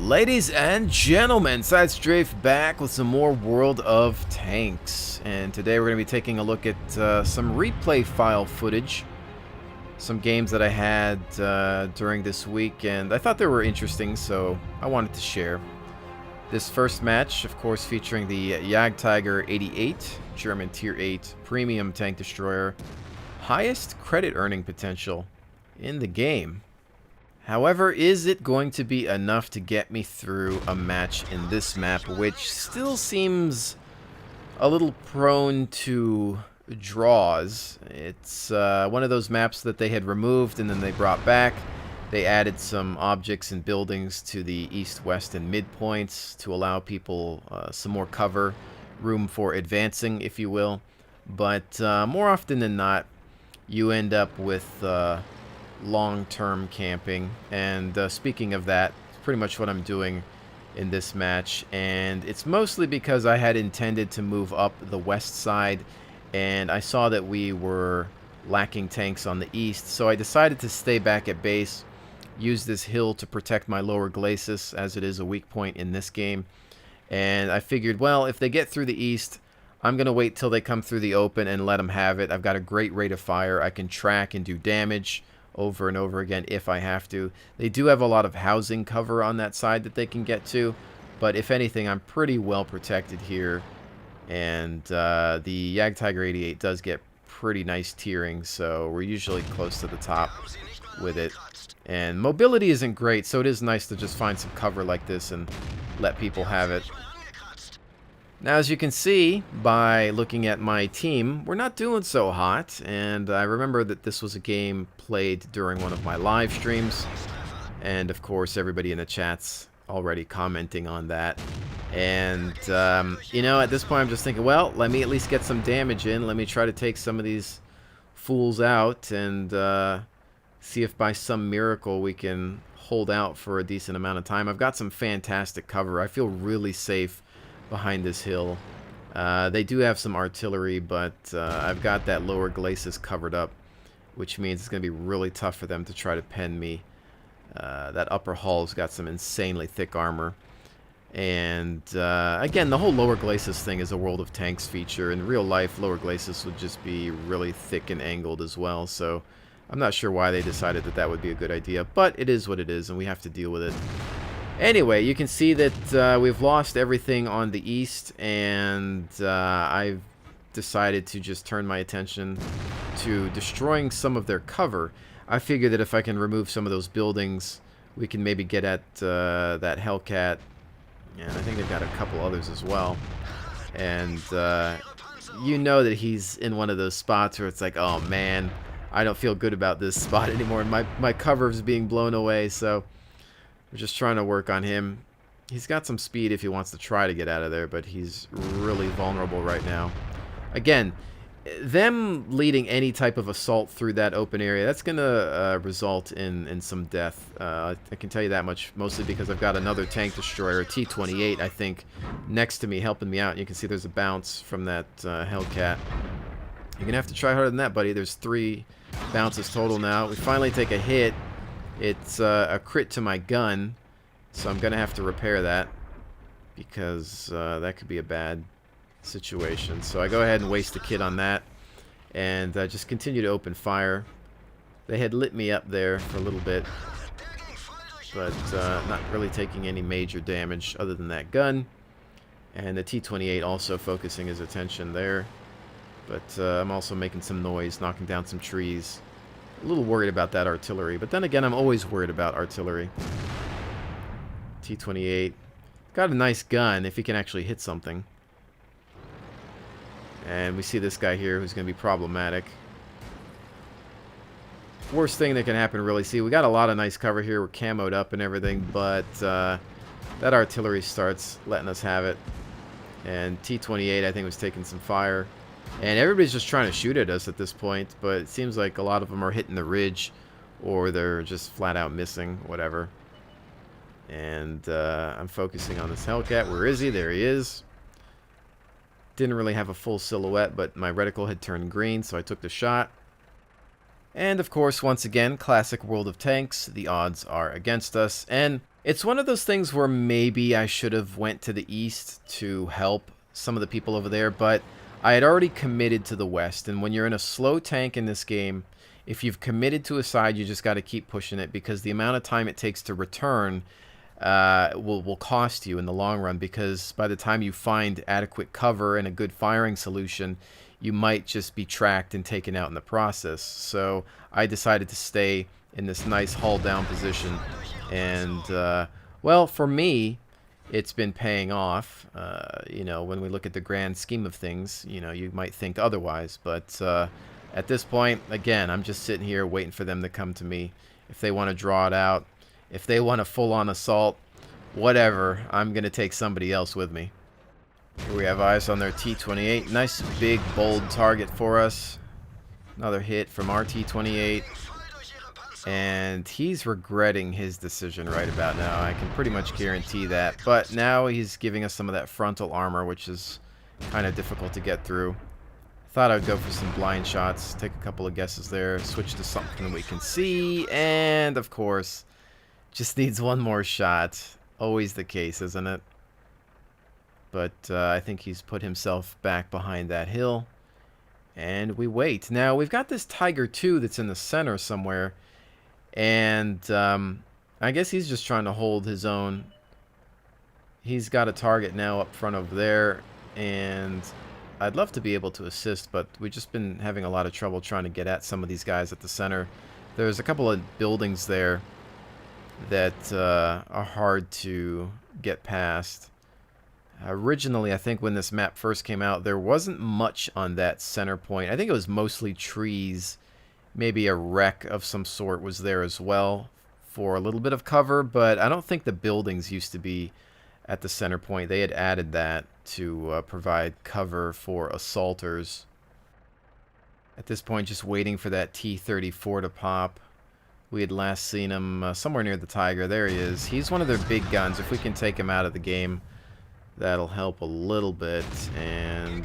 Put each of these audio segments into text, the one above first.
Ladies and gentlemen, Sidestrafe back with some more World of Tanks. And today we're going to be taking a look at some replay file footage. Some games that I had during this week, and I thought they were interesting, so I wanted to share. This first match, of course, featuring the Jagdtiger 88, German Tier 8 premium tank destroyer. Highest credit earning potential in the game. However, is it going to be enough to get me through a match in this map, which still seems a little prone to draws? It's one of those maps that they had removed and then they brought back. They added some objects and buildings to the east, west, and midpoints to allow people some more cover, room for advancing, if you will. But more often than not, you end up with long-term camping, and speaking of that, it's pretty much what I'm doing in this match, and it's mostly because I had intended to move up the west side, and I saw that we were lacking tanks on the east, so I decided to stay back at base, use this hill to protect my lower glacis, as it is a weak point in this game, and I figured, well, if they get through the east, I'm going to wait till they come through the open and let them have it. I've got a great rate of fire. I can track and do damage over and over again if I have to. They do have a lot of housing cover on that side that they can get to, but if anything, I'm pretty well protected here. And the Jagdtiger 88 does get pretty nice tiering, so we're usually close to the top with it. And mobility isn't great, so it is nice to just find some cover like this and let people have it. Now, as you can see by looking at my team, we're not doing so hot, and I remember that this was a game played during one of my live streams, and of course everybody in the chat's already commenting on that. And you know, at this point I'm just thinking, well, let me at least get some damage in, let me try to take some of these fools out and see if by some miracle we can hold out for a decent amount of time. I've got some fantastic cover. I feel really safe behind this hill. They do have some artillery, but I've got that lower glacis covered up, which means it's going to be really tough for them to try to pen me. That upper hull's got some insanely thick armor. And again, the whole lower glacis thing is a World of Tanks feature. In real life, lower glacis would just be really thick and angled as well, so I'm not sure why they decided that that would be a good idea, but it is what it is, and we have to deal with it. Anyway, you can see that we've lost everything on the east, and I've decided to just turn my attention to destroying some of their cover. I figure that if I can remove some of those buildings, we can maybe get at that Hellcat, and I think they've got a couple others as well. And you know that he's in one of those spots where it's like, oh man, I don't feel good about this spot anymore, and my cover is being blown away, so we're just trying to work on him. He's got some speed if he wants to try to get out of there, but he's really vulnerable right now. Again, them leading any type of assault through that open area, that's going to result in some death. I can tell you that much, mostly because I've got another tank destroyer, a T-28, I think, next to me, helping me out. You can see there's a bounce from that Hellcat. You're going to have to try harder than that, buddy. There's 3 bounces total now. We finally take a hit. It's a crit to my gun, so I'm going to have to repair that because that could be a bad situation. So I go ahead and waste a kit on that and just continue to open fire. They had lit me up there for a little bit, but not really taking any major damage other than that gun. And the T-28 also focusing his attention there. But I'm also making some noise, knocking down some trees. A little worried about that artillery, but then again, I'm always worried about artillery. T-28. Got a nice gun if he can actually hit something. And we see this guy here who's going to be problematic. Worst thing that can happen, really. See, we got a lot of nice cover here. We're camoed up and everything, but that artillery starts letting us have it. And T-28, I think, was taking some fire. And everybody's just trying to shoot at us at this point, but it seems like a lot of them are hitting the ridge, or they're just flat out missing, whatever. And I'm focusing on this Hellcat. Where is he? There he is. Didn't really have a full silhouette, but my reticle had turned green, so I took the shot. And of course, once again, classic World of Tanks, the odds are against us. And It's one of those things where maybe I should have went to the east to help some of the people over there, but I had already committed to the west, and when you're in a slow tank in this game, if you've committed to a side, you just got to keep pushing it, because the amount of time it takes to return will cost you in the long run, because by the time you find adequate cover and a good firing solution, you might just be tracked and taken out in the process. So I decided to stay in this nice hull down position, and well, for me, it's been paying off. You know, when we look at the grand scheme of things, you know, you might think otherwise, but at this point, again, I'm just sitting here waiting for them to come to me. If they want to draw it out, if they want a full-on assault, whatever, I'm going to take somebody else with me. Here we have eyes on their T-28. Nice, big, bold target for us. Another hit from our T-28. And he's regretting his decision right about now. I can pretty much guarantee that. But now he's giving us some of that frontal armor, which is kind of difficult to get through. Thought I'd go for some blind shots, take a couple of guesses there, switch to something we can see, and of course, just needs one more shot. Always the case, isn't it? But I think he's put himself back behind that hill, and we wait. Now, we've got this Tiger 2 that's in the center somewhere, and I guess he's just trying to hold his own. He's got a target now up front over there, and I'd love to be able to assist, but we've just been having a lot of trouble trying to get at some of these guys at the center. There's a couple of buildings there that are hard to get past. Originally, I think when this map first came out, there wasn't much on that center point. I think it was mostly trees. Maybe a wreck of some sort was there as well for a little bit of cover, but I don't think the buildings used to be at the center point. They had added that to provide cover for assaulters. At this point, just waiting for that T-34 to pop. We had last seen him somewhere near the Tiger. There he is. He's one of their big guns. If we can take him out of the game, that'll help a little bit. And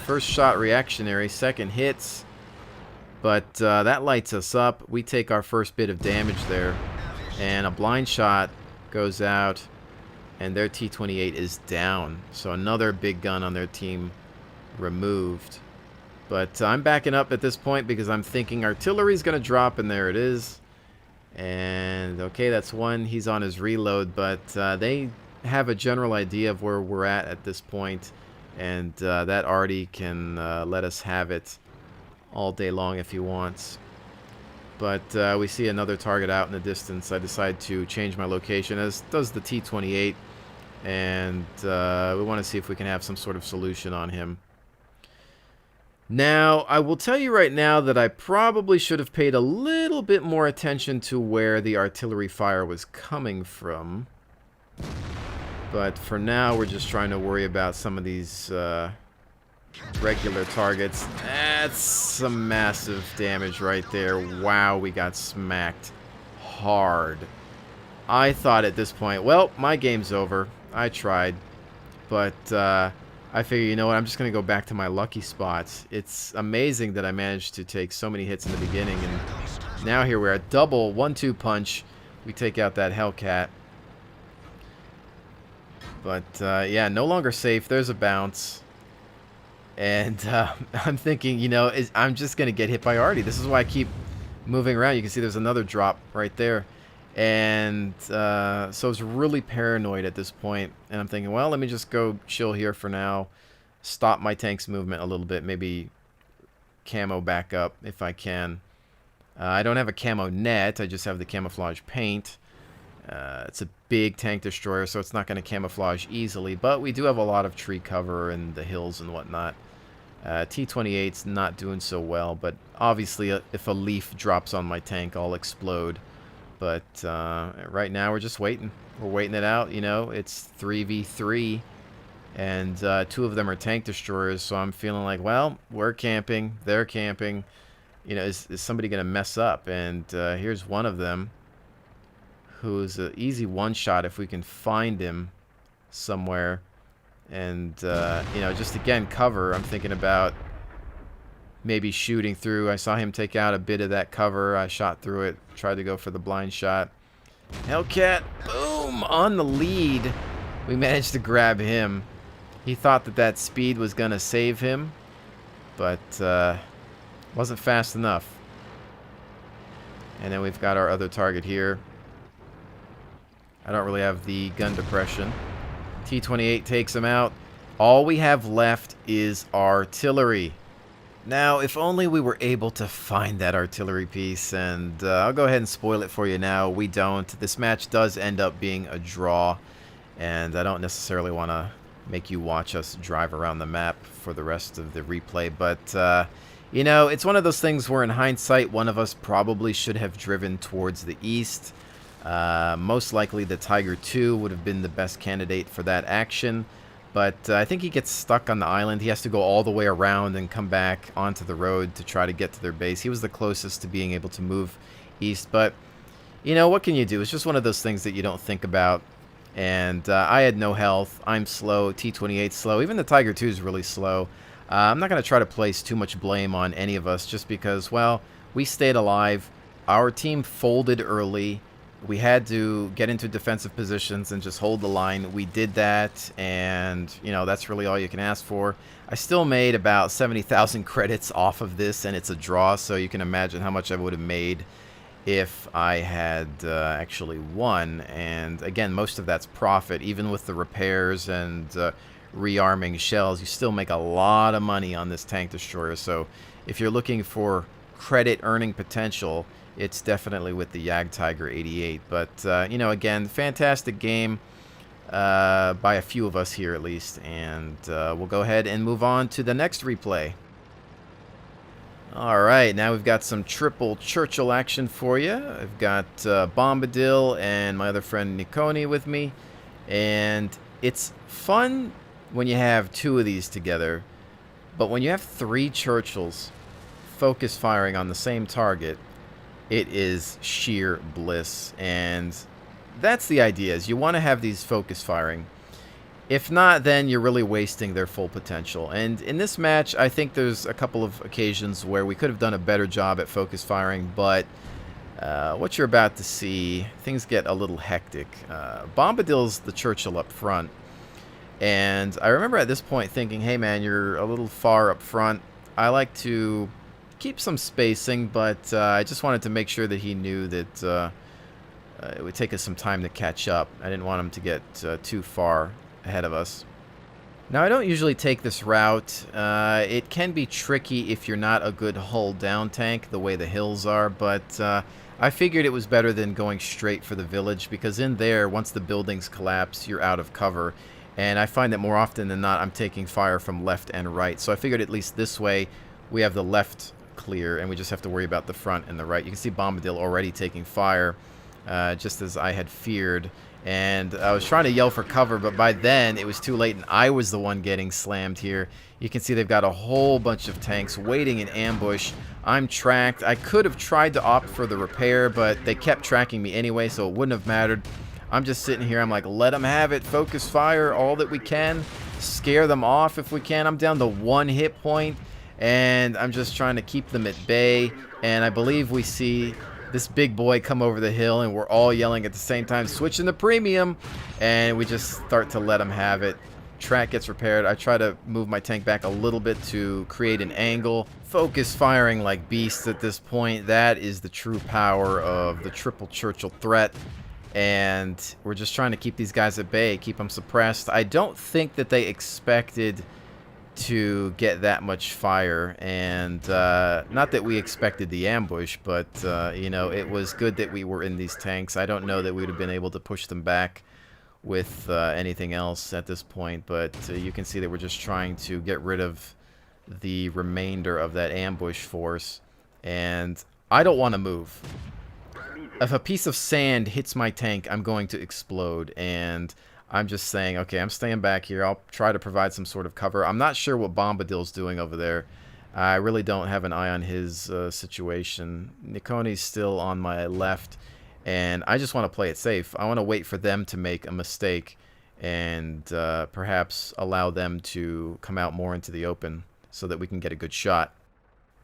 first shot reactionary, second hits. But that lights us up. We take our first bit of damage there. And a blind shot goes out. And their T-28 is down. So another big gun on their team removed. But I'm backing up at this point because I'm thinking artillery's going to drop, and there it is. And, okay, that's one. He's on his reload, but they have a general idea of where we're at this point. And that Artie can let us have it all day long if he wants. But we see another target out in the distance. I decide to change my location, as does the T-28. And we want to see if we can have some sort of solution on him. Now, I will tell you right now that I probably should have paid a little bit more attention to where the artillery fire was coming from. But for now, we're just trying to worry about some of these regular targets. That's some massive damage right there. Wow, we got smacked hard. I thought at this point, well, my game's over. I tried. But I figure, you know what, I'm just going to go back to my lucky spots. It's amazing that I managed to take so many hits in the beginning, and now here we're at double 1-2 punch. We take out that Hellcat. But yeah, no longer safe. There's a bounce. And I'm thinking, you know, I'm just going to get hit by Artie. This is why I keep moving around. You can see there's another drop right there. And so I was really paranoid at this point, and I'm thinking, well, let me just go chill here for now, stop my tank's movement a little bit, maybe camo back up if I can. I don't have a camo net, I just have the camouflage paint. It's a big tank destroyer, so it's not going to camouflage easily, but we do have a lot of tree cover and the hills and whatnot. T-28's not doing so well, but obviously if a leaf drops on my tank, I'll explode. But right now we're just waiting. We're waiting it out, you know. It's 3v3, and 2 of them are tank destroyers, so I'm feeling like, well, we're camping, they're camping. You know, is somebody going to mess up? And here's one of them, who's an easy one-shot if we can find him somewhere. And, you know, just again, cover. I'm thinking about maybe shooting through. I saw him take out a bit of that cover. I shot through it, tried to go for the blind shot. Hellcat, boom, on the lead. We managed to grab him. He thought that that speed was going to save him, but wasn't fast enough. And then we've got our other target here. I don't really have the gun depression. T-28 takes him out. All we have left is artillery. Now, if only we were able to find that artillery piece, and I'll go ahead and spoil it for you now. We don't. This match does end up being a draw, and I don't necessarily want to make you watch us drive around the map for the rest of the replay, but you know, it's one of those things where in hindsight, one of us probably should have driven towards the east. Most likely the Tiger II would have been the best candidate for that action. But I think he gets stuck on the island. He has to go all the way around and come back onto the road to try to get to their base. He was the closest to being able to move east. But, you know, what can you do? It's just one of those things that you don't think about. And I had no health. I'm slow. T-28's slow. Even the Tiger II is really slow. I'm not going to try to place too much blame on any of us just because, well, we stayed alive. Our team folded early. We had to get into defensive positions and just hold the line. We did that, and, you know, that's really all you can ask for. I still made about 70,000 credits off of this, and it's a draw, so you can imagine how much I would have made if I had actually won. And, again, most of that's profit. Even with the repairs and rearming shells, you still make a lot of money on this tank destroyer. So if you're looking for credit earning potential, it's definitely with the Jagdtiger 88. But, you know, again, fantastic game by a few of us here at least. And we'll go ahead and move on to the next replay. All right, now we've got some triple Churchill action for you. I've got Bombadil and my other friend Nikoni with me. And it's fun when you have two of these together. But when you have three Churchills focus firing on the same target, it is sheer bliss. And that's the idea, is you want to have these focus firing. If not, then you're really wasting their full potential. And in this match, I think there's a couple of occasions where we could have done a better job at focus firing, but what you're about to see, things get a little hectic. Bombadil's the Churchill up front, and I remember at this point thinking, hey man, you're a little far up front. I like to keep some spacing, but I just wanted to make sure that he knew that it would take us some time to catch up. I didn't want him to get too far ahead of us. Now, I don't usually take this route. It can be tricky if you're not a good hull down tank, the way the hills are, but I figured it was better than going straight for the village, because in there, once the buildings collapse, you're out of cover. And I find that more often than not, I'm taking fire from left and right. So I figured at least this way, we have the left clear, and we just have to worry about the front and the right. You can see Bombadil already taking fire, just as I had feared. And I was trying to yell for cover, but by then it was too late, and I was the one getting slammed here. You can see they've got a whole bunch of tanks waiting in ambush. I'm tracked. I could have tried to opt for the repair, but they kept tracking me anyway, so it wouldn't have mattered. I'm just sitting here. I'm like, let them have it. Focus fire all that we can. Scare them off if we can. I'm down to 1 hit point, and I'm just trying to keep them at bay. And I believe we see this big boy come over the hill, and we're all yelling at the same time, switching the premium, and we just start to let him have it. Track gets repaired. I try to move my tank back a little bit to create an angle. Focus firing like beasts at this point. That is the true power of the triple Churchill threat, and we're just trying to keep these guys at bay, keep them suppressed. I don't think that they expected to get that much fire, and not that we expected the ambush, but you know, it was good that we were in these tanks. I don't know that we would have been able to push them back with anything else at this point, but you can see that we're just trying to get rid of the remainder of that ambush force, and I don't want to move. If a piece of sand hits my tank, I'm going to explode, and I'm just saying, okay, I'm staying back here. I'll try to provide some sort of cover. I'm not sure what Bombadil's doing over there. I really don't have an eye on his situation. Nikoni's still on my left, and I just want to play it safe. I want to wait for them to make a mistake and perhaps allow them to come out more into the open so that we can get a good shot.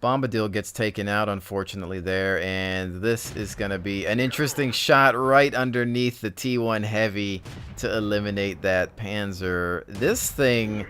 Bombadil gets taken out, unfortunately, there, and this is going to be an interesting shot right underneath the T1 Heavy to eliminate that Panzer. This thing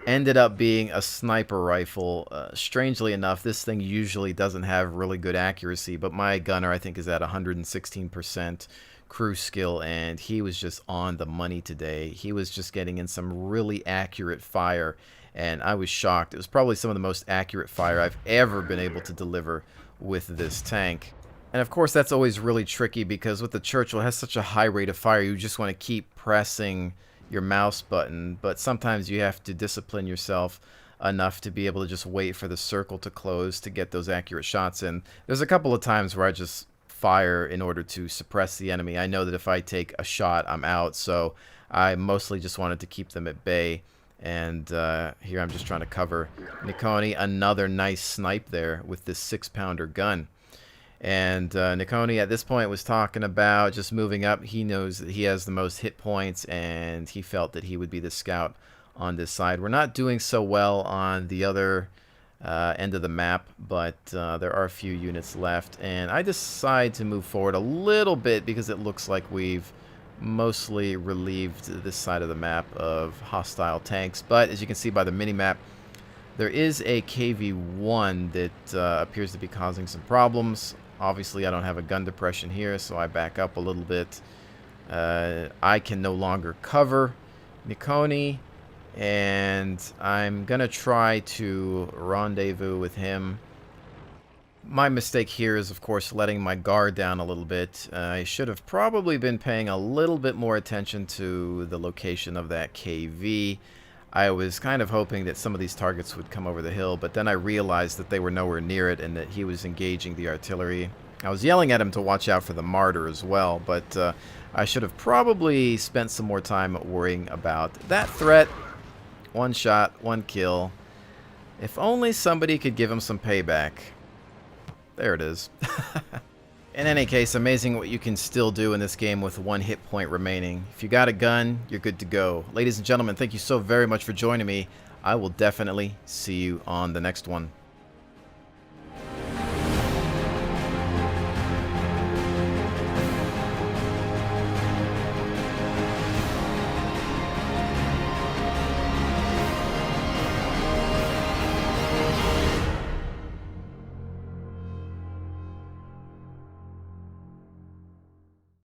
ended up being a sniper rifle. Strangely enough, this thing usually doesn't have really good accuracy, but my gunner, I think, is at 116% crew skill, and he was just on the money today. He was just getting in some really accurate fire, and I was shocked. It was probably some of the most accurate fire I've ever been able to deliver with this tank. And of course, that's always really tricky because with the Churchill, it has such a high rate of fire. You just want to keep pressing your mouse button, but sometimes you have to discipline yourself enough to be able to just wait for the circle to close to get those accurate shots in. There's a couple of times where I just fire in order to suppress the enemy. I know that if I take a shot, I'm out, so I mostly just wanted to keep them at bay. And here I'm just trying to cover Nikoni. Another nice snipe there with this 6-pounder gun. And Nikoni at this point was talking about just moving up. He knows that he has the most hit points, and he felt that he would be the scout on this side. We're not doing so well on the other end of the map, but there are a few units left. And I decide to move forward a little bit because it looks like we've mostly relieved this side of the map of hostile tanks. But as you can see by the mini-map, there is a KV-1 that appears to be causing some problems. Obviously, I don't have a gun depression here, so I back up a little bit. I can no longer cover Nikoni, and I'm going to try to rendezvous with him. My mistake here is, of course, letting my guard down a little bit. I should have probably been paying a little bit more attention to the location of that KV. I was kind of hoping that some of these targets would come over the hill, but then I realized that they were nowhere near it and that he was engaging the artillery. I was yelling at him to watch out for the Martyr as well, but I should have probably spent some more time worrying about that threat. One shot, one kill. If only somebody could give him some payback. There it is. In any case, amazing what you can still do in this game with 1 hit point remaining. If you got a gun, you're good to go. Ladies and gentlemen, thank you so very much for joining me. I will definitely see you on the next one.